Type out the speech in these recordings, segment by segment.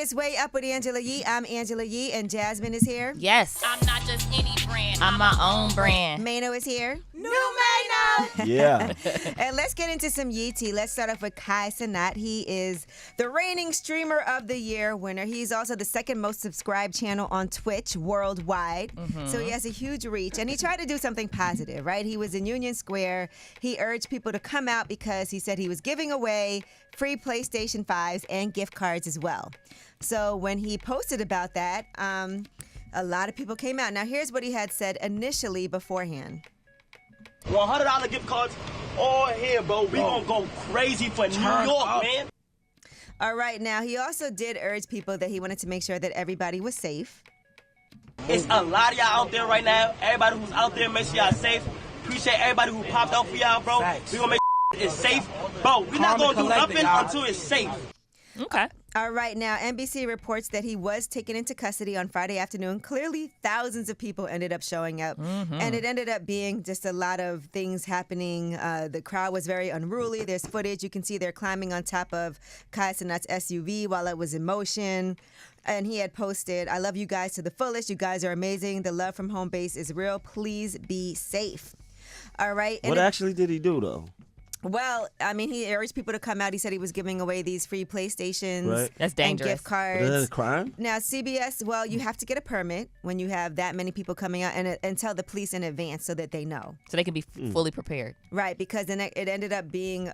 It's Way Up with Angela Yee. I'm Angela Yee, and Jasmine is here. Yes. I'm not just any brand. I'm my own brand. Mano is here. New Mano. Yeah. And let's get into some Yee tea. Let's start off with Kai Cenat. He is the reigning Streamer of the Year winner. He's also the second most subscribed channel on Twitch worldwide. So he has a huge reach. And he tried to do something positive, right? He was in Union Square. He urged people to come out because he said he was giving away free PlayStation 5s and gift cards as well. So when he posted about that, a lot of people came out. Now here's what he had said initially beforehand. $100 gift cards all here, bro. We gonna go crazy for New York, man. All right, now he also did urge people that he wanted to make sure that everybody was safe. It's a lot of y'all out there right now. Everybody who's out there, make sure y'all safe. Appreciate everybody who popped out for y'all, bro. We gonna make it's safe. Bro, we're not gonna do nothing until it's safe. Okay. All right, now NBC reports that he was taken into custody on Friday afternoon. Clearly, thousands of people ended up showing up, and it ended up being just a lot of things happening. The crowd was very unruly. There's footage. You can see they're climbing on top of Kai Cenat's SUV while it was in motion. And he had posted, "I love you guys to the fullest. You guys are amazing. The love from home base is real. Please be safe." All right. What actually did he do, though? Well, I mean, he urged people to come out. He said he was giving away these free PlayStations Right. That's and dangerous. gift cards. Is that a crime? Now, CBS, well, you have to get a permit when you have that many people coming out and tell the police in advance so that they know. So they can be fully prepared. Right, because then it ended up being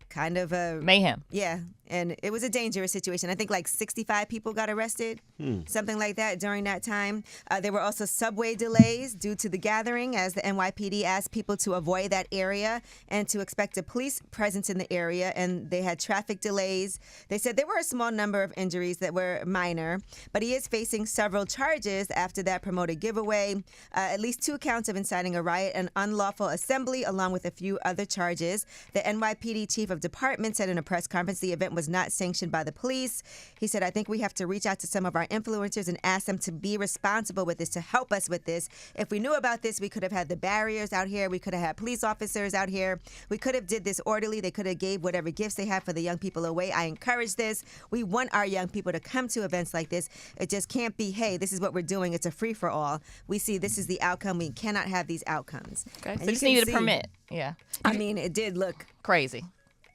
kind of a... Mayhem. Yeah, and it was a dangerous situation. I think like 65 people got arrested, something like that during that time. There were also subway delays due to the gathering as the NYPD asked people to avoid that area and to expect a police presence in the area, and they had traffic delays. They said there were a small number of injuries that were minor, but he is facing several charges after that promoted giveaway, at least 2 counts of inciting a riot and unlawful assembly, along with a few other charges. The NYPD chief of department said in a press conference the event was not sanctioned by the police. He said, "I think we have to reach out to some of our influencers and ask them to be responsible with this, to help us with this. If we knew about this, we could have had the Barrios out here. We could have had police officers out here. We could have did this orderly. They could have gave whatever gifts they have for the young people away. I encourage this. We want our young people to come to events like this. It just can't be, hey, this is what we're doing. It's a free-for-all. We see this is the outcome. We cannot have these outcomes." Okay. And So you just can needed a see- permit. Yeah. I mean, it did look Crazy.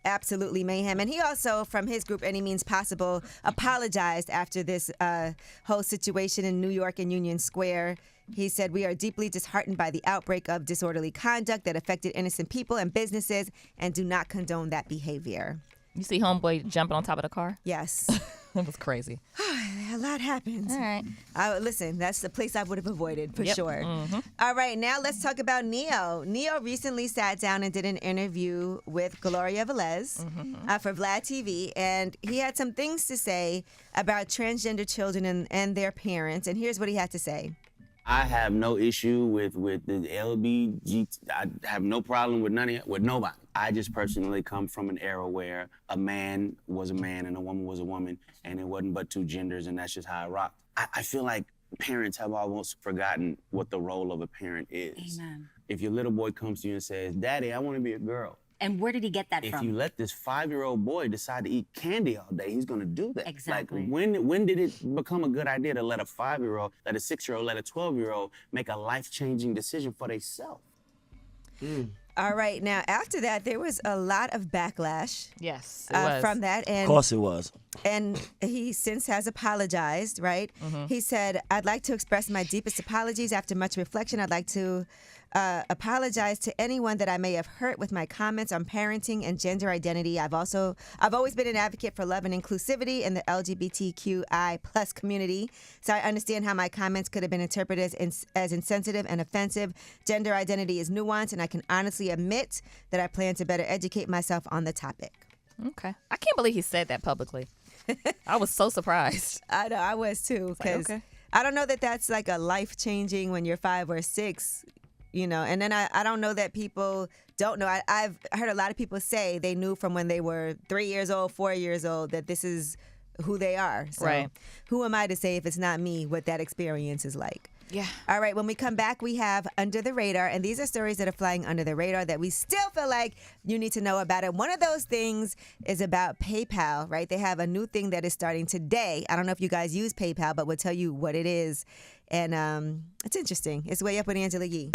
absolutely mayhem. And he also, from his group, Any Means Possible, apologized after this whole situation in New York and Union Square. He said, "We are deeply disheartened by the outbreak of disorderly conduct that affected innocent people and businesses and do not condone that behavior." You see homeboy jumping on top of the car? Yes. That was crazy. A lot happens. All right. Listen, that's the place I would have avoided for Yep. sure. All right, now let's talk about Neo. Neo recently sat down and did an interview with Gloria Velez for Vlad TV, and he had some things to say about transgender children and their parents, and here's what he had to say. I have no issue with the LBG. I have no problem with nobody. I just personally come from an era where a man was a man and a woman was a woman, and it wasn't but 2 genders, and that's just how I rock. I feel like parents have almost forgotten what the role of a parent is. Amen. If your little boy comes to you and says, "Daddy, I want to be a girl," And where did he get that if from? you let this 5-year-old boy decide to eat candy all day, he's gonna do that. Exactly. Like, when did it become a good idea to let a 5-year-old, let a 6-year-old, let a 12-year-old make a life-changing decision for themselves? All right, now after that, there was a lot of backlash Yes. It was. from that. Of And course it was. And he since has apologized, right? He said, "I'd like to express my deepest apologies. After much reflection, I'd like to apologize to anyone that I may have hurt with my comments on parenting and gender identity. I've always been an advocate for love and inclusivity in the LGBTQI plus community. So I understand how my comments could have been interpreted as insensitive and offensive. Gender identity is nuanced, and I can honestly admit that I plan to better educate myself on the topic." Okay. I can't believe he said that publicly. I was so surprised. I know, I was too, because okay. I don't know that that's like a life-changing when you're 5 or 6, you know, and then I don't know that people don't know. I've heard a lot of people say they knew from when they were 3 years old, 4 years old, that this is who they are. So Right. who am I to say if it's not me what that experience is like? Yeah. All right, when we come back, we have Under the Radar, and these are stories that are flying under the radar that we still feel like you need to know about it. One of those things is about PayPal, right? They have a new thing that is starting today. I don't know if you guys use PayPal, but we'll tell you what it is. And it's interesting. It's way up with Angela Yee.